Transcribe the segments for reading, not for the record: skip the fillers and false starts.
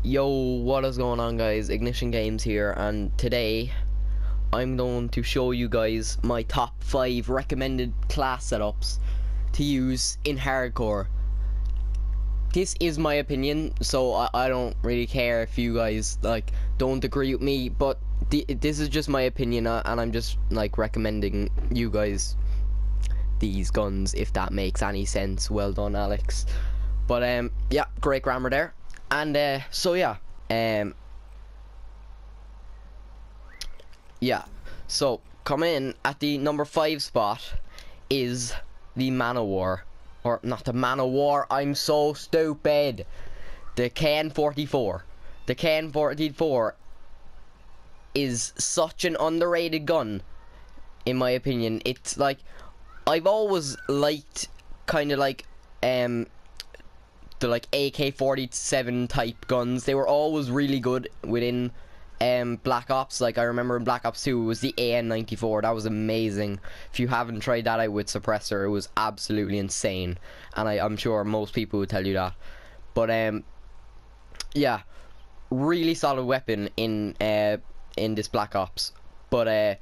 Yo, what is going on, guys? Ignition Games here, and today I'm going to show you guys my top 5 recommended class setups to use in hardcore. This is my opinion, so I don't really care if you guys don't agree with me, but this is just my opinion, and I'm just recommending you guys these guns, if that makes any sense. Well done, Alex. But yeah, great grammar there. And so yeah, so coming in at the number 5 spot is the Man-O-War, or not the Man-O-War, I'm so stupid, the KN-44. The KN-44 is such an underrated gun, in my opinion. It's like, I've always liked kind of the AK-47 type guns. They were always really good within Black Ops. I remember in Black Ops 2 it was the AN-94. That was amazing. If you haven't tried that out with suppressor, it was absolutely insane, and I'm sure most people would tell you that. But yeah, really solid weapon in this Black Ops. But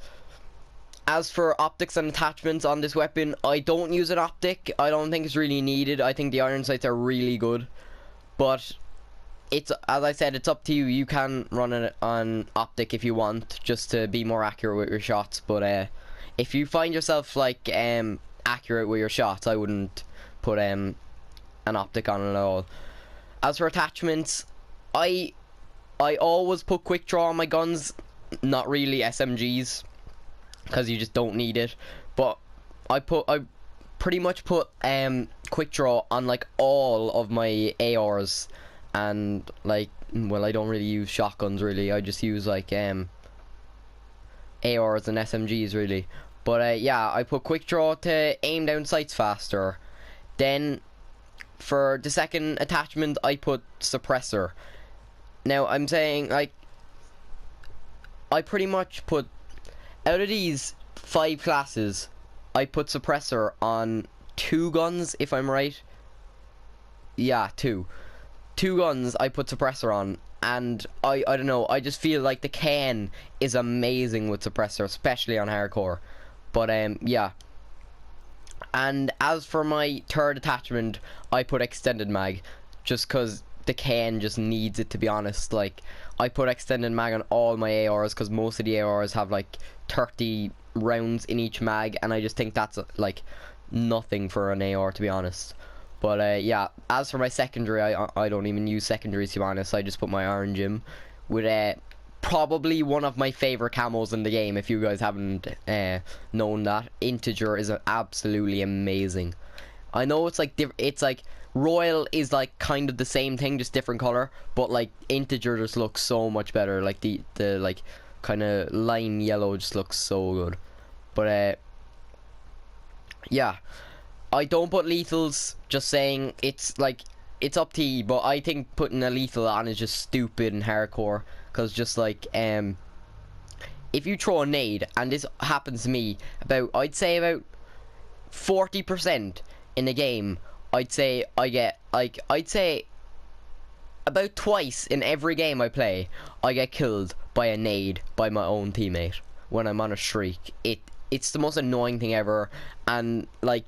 as for optics and attachments on this weapon, I don't use an optic. I don't think it's really needed. I think the iron sights are really good, but it's, as I said, it's up to you. You can run it on optic if you want, just to be more accurate with your shots. But if you find yourself accurate with your shots, I wouldn't put an optic on it at all. As for attachments, I always put quick draw on my guns, not really SMGs, because you just don't need it. But I pretty much put quick draw on all of my ARs, and well, I don't really use shotguns really. I just use ARs and SMGs really. But yeah, I put quick draw to aim down sights faster. Then for the second attachment, I put suppressor. Now I'm saying I pretty much put, out of these 5 classes, I put suppressor on 2 guns, if I'm right. Yeah, 2 guns I put suppressor on, and I don't know, I just feel like the can is amazing with suppressor, especially on hardcore. But yeah. And as for my third attachment, I put extended mag, just because the can just needs it, to be honest. I put extended mag on all my ARs, because most of the ARs have 30 rounds in each mag, and I just think that's nothing for an AR, to be honest. But yeah, as for my secondary, I don't even use secondaries, to be honest. I just put my orange in with probably one of my favorite camos in the game. If you guys haven't known that, integer is absolutely amazing. I know it's royal is kind of the same thing, just different color, but integer just looks so much better. The kind of lime yellow just looks so good. But yeah, I don't put lethals, just saying. It's it's up to you, but I think putting a lethal on is just stupid in hardcore, because just if you throw a nade, and this happens to me I'd say about 40% in the game, I'd say I get I'd say about twice in every game I play, I get killed by a nade by my own teammate when I'm on a streak. It's the most annoying thing ever, and I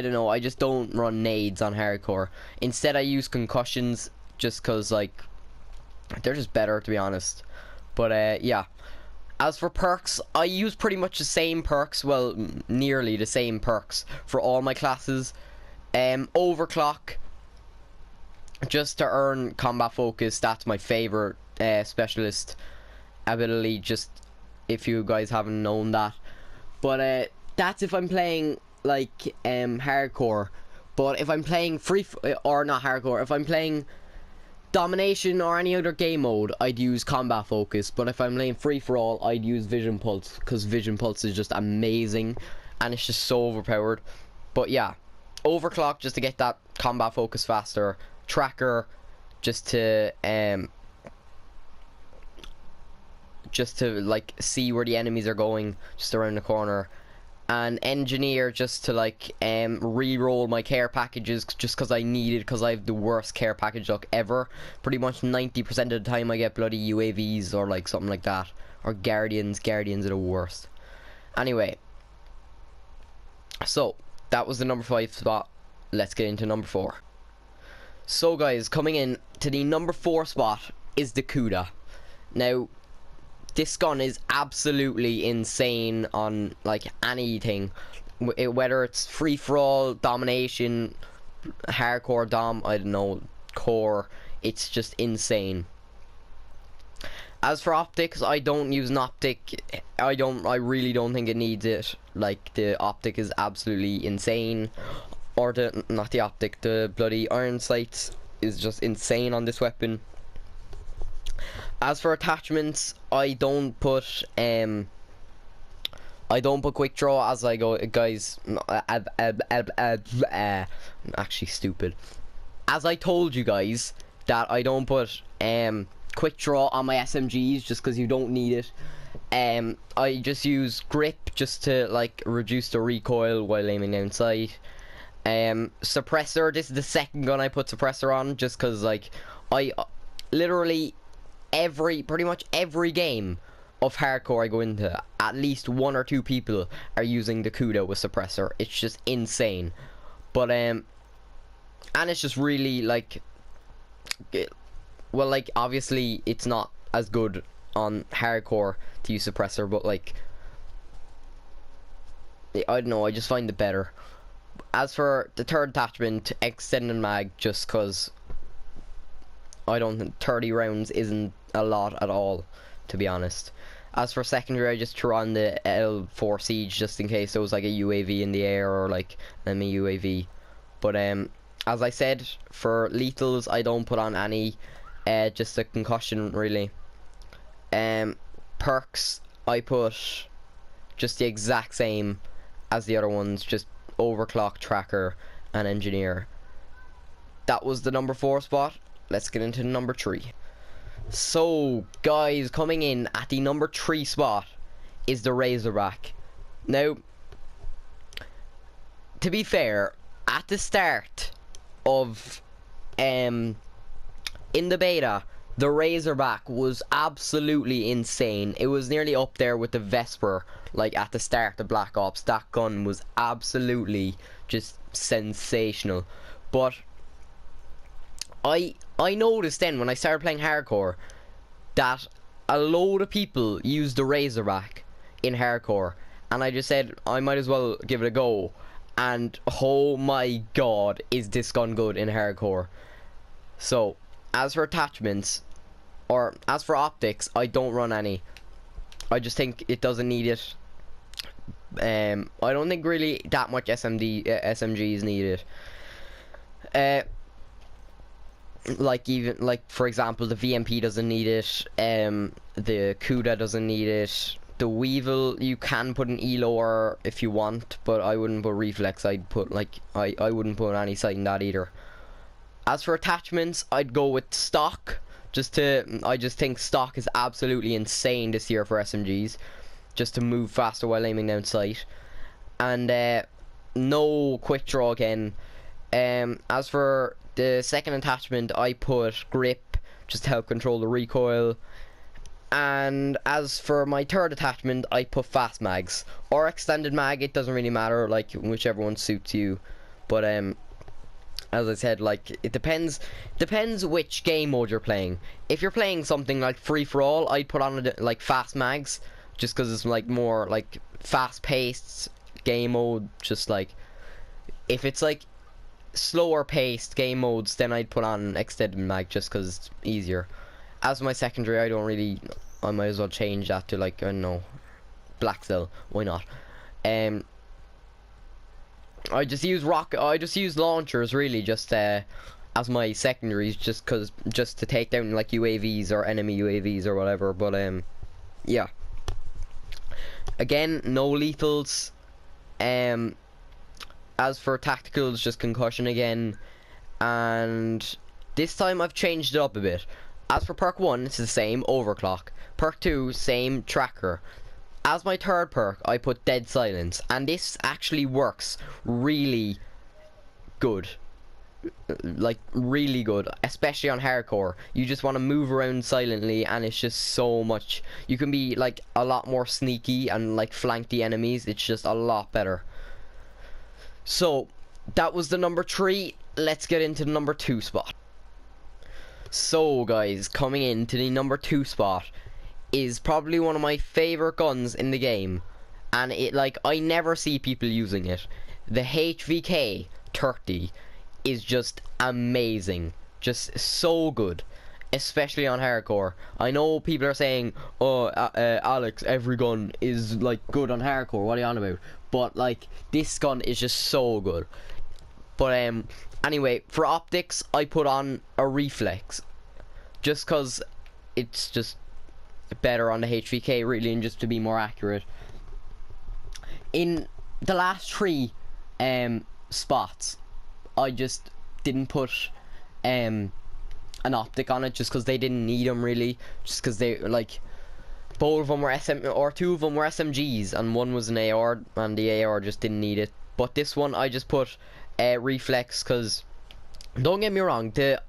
don't know, I just don't run nades on hardcore. Instead I use concussions, just cause they're just better, to be honest. But yeah, as for perks, I use pretty much the same perks, well, nearly the same perks for all my classes. Overclock, just to earn combat focus. That's my favorite specialist ability, just if you guys haven't known that. But that's if I'm playing hardcore. But if I'm playing or not hardcore, if I'm playing domination or any other game mode, I'd use combat focus. But if I'm playing free for all, I'd use vision pulse, because vision pulse is just amazing, and it's just so overpowered. But yeah, overclock just to get that combat focus faster. Tracker just to see where the enemies are going just around the corner. and engineer just to like re-roll my care packages just because I need it, because I have the worst care package luck ever. Pretty much 90% of the time I get bloody UAVs or like something like that, or Guardians are the worst. Anyway, so that was the number 5 spot. Let's get into number 4. So guys, coming in to the number 4 spot is the Cuda. Now this gun is absolutely insane on like anything, whether it's free-for-all, domination, hardcore dom, I don't know, core. It's just insane. As for optics, I don't use an optic. I really don't think it needs it. Like, the optic is absolutely insane. Or not the optic, the bloody iron sights is just insane on this weapon. As for attachments, I don't put quick draw as I go, guys. I'm actually stupid. As I told you guys that I don't put quick draw on my SMGs just because you don't need it. I just use grip just to like reduce the recoil while aiming down sight. Suppressor, this is the second gun I put suppressor on just because like I literally pretty much every game of hardcore I go into, at least 1 or 2 people are using the Cuda with suppressor. It's just insane. But and it's just really like, well, like obviously it's not as good on hardcore to use suppressor, but like I don't know, I just find it better. As for the third attachment, extended mag, just cause I don't think 30 rounds isn't a lot at all, to be honest. As for secondary, I just threw on the L4 Siege just in case there was like a UAV in the air or like an enemy UAV. But as I said, for lethals I don't put on any, just a concussion really. Perks I put just the exact same as the other ones, just overclock, tracker and engineer. That was the number 4 spot. Let's get into number 3. So guys, coming in at the number 3 spot is the Razorback. Now, to be fair, at the start of in the beta, the Razorback was absolutely insane. It was nearly up there with the Vesper. Like at the start of Black Ops, that gun was absolutely just sensational. But I noticed then when I started playing hardcore that a load of people used the Razorback in hardcore, and I just said I might as well give it a go. And oh my god, is this gun good in hardcore. So as for attachments, or as for optics, I don't run any. I just think it doesn't need it. I don't think really that much SMGs need it. Like even like for example the VMP doesn't need it, the Cuda doesn't need it, the Weevil you can put an ELOR if you want, but I wouldn't put reflex. I'd put like I wouldn't put any sight in that either. As for attachments, I'd go with stock, I just think stock is absolutely insane this year for SMGs, just to move faster while aiming down sight. And no quick draw again. As for the second attachment, I put grip just to help control the recoil. And as for my third attachment, I put fast mags or extended mag. It doesn't really matter, like whichever one suits you. But as I said, like it depends which game mode you're playing. If you're playing something like free for all, I'd put on like fast mags, just because it's like more like fast paced game mode. Just like if it's like slower paced game modes, then I'd put on extended mag just because it's easier. As my secondary, I might as well change that to like, I don't know, Black Cell. Why not? I just use launchers really, just as my secondaries, just to take down like UAVs or enemy UAVs or whatever. But yeah. Again, no lethals. As for tacticals, just concussion again, and this time I've changed it up a bit. As for perk 1, it's the same, overclock. Perk 2, same, tracker. As my third perk, I put Dead Silence, and this actually works really good. Like, really good, especially on hardcore. You just want to move around silently, and it's just so much. You can be like a lot more sneaky and like flank the enemies. It's just a lot better. So that was the number 3. Let's get into the number 2 spot. So guys, coming into the number 2 spot is probably one of my favorite guns in the game, and it, like, I never see people using it. The HVK 30 is just amazing, just so good, especially on hardcore. I know people are saying, oh, Alex, every gun is like good on hardcore, what are you on about? But like, this gun is just so good. But anyway, for optics, I put on a reflex, just cause it's just better on the HVK, really, and just to be more accurate. In the last 3 spots, I just didn't put an optic on it, just because they didn't need them, really, just because they, like, both of them were or 2 of them were SMGs, and 1 was an AR, and the AR just didn't need it. But this one I just put reflex, because don't get me wrong, the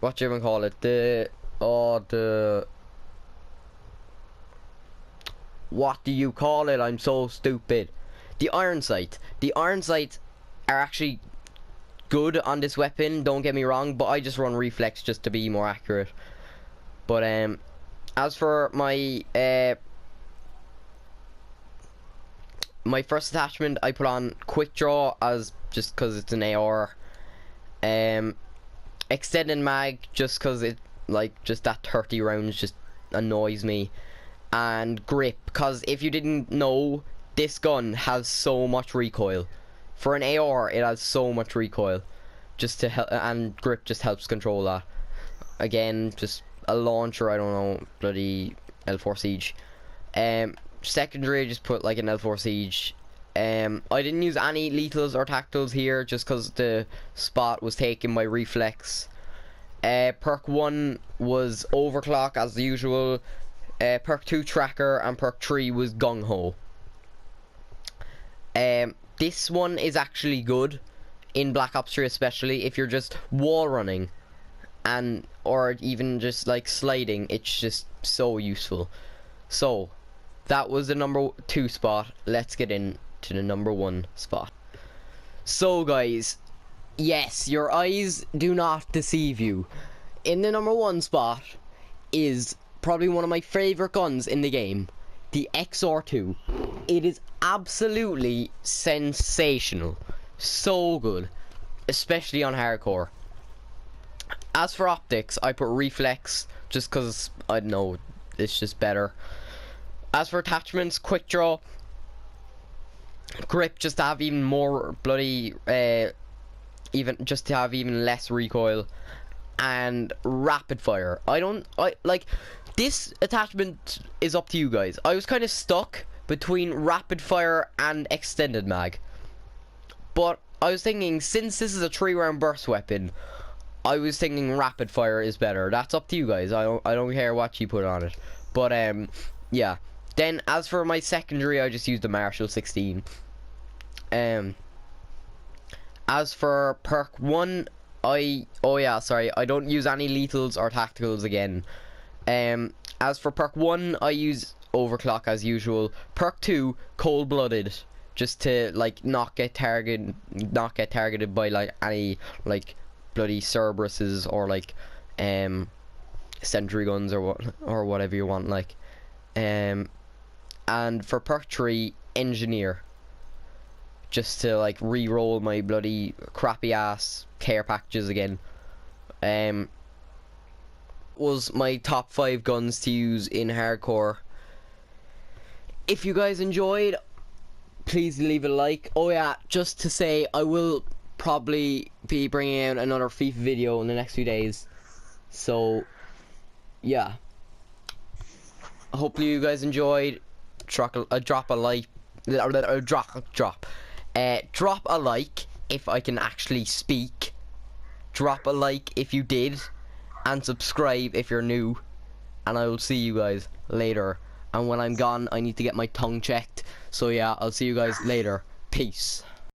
what do you even call it, what do you call it, I'm so stupid, the iron sight. The iron sights are actually good on this weapon, don't get me wrong, but I just run reflex just to be more accurate. But as for my my first attachment, I put on quick draw, as just because it's an AR. Extended mag, just because it, like, just that 30 rounds just annoys me. And grip, because if you didn't know, this gun has so much recoil. For an AR, it has so much recoil, just to help, and grip just helps control that. Again, just a launcher, I don't know, bloody L4 Siege. Secondary, I just put like an L4 Siege. I didn't use any lethals or tactiles here, just because the spot was taken by reflex. Perk 1 was overclock as usual. Perk 2 tracker, and perk 3 was gung ho. This one is actually good in Black Ops 3, especially if you're just wall running, and or even just like sliding. It's just so useful. So that was the number 2 spot. Let's get into the number 1 spot. So guys, yes, your eyes do not deceive you. In the number 1 spot is probably one of my favorite guns in the game, the XR2. It is absolutely sensational, so good, especially on hardcore. As for optics, I put reflex, just because, I don't know, it's just better. As for attachments, quick draw, grip, just to have even more bloody, even just to have even less recoil, and rapid fire. I like, this attachment is up to you guys. I was kind of stuck between rapid fire and extended mag, but I was thinking, since this is a 3-round burst weapon, I was thinking rapid fire is better. That's up to you guys. I don't care what you put on it. But yeah. Then as for my secondary, I just used the Marshall 16. As for perk 1, I don't use any lethals or tacticals again. As for perk 1, I use overclock as usual. Perk 2, cold-blooded, just to like not get targeted by like any like bloody Cerberuses or like sentry guns or whatever you want, like. And for perk 3, engineer, just to like re-roll my bloody crappy ass care packages again. Was my top 5 guns to use in hardcore. If you guys enjoyed, please leave a like. Oh yeah, just to say, I will probably be bringing out another FIFA video in the next few days, so yeah, hopefully you guys enjoyed. Drop a like, drop a like if I can actually speak. Drop a like if you did, and subscribe if you're new. and I will see you guys later. And when I'm gone, I need to get my tongue checked. So yeah, I'll see you guys later. Peace.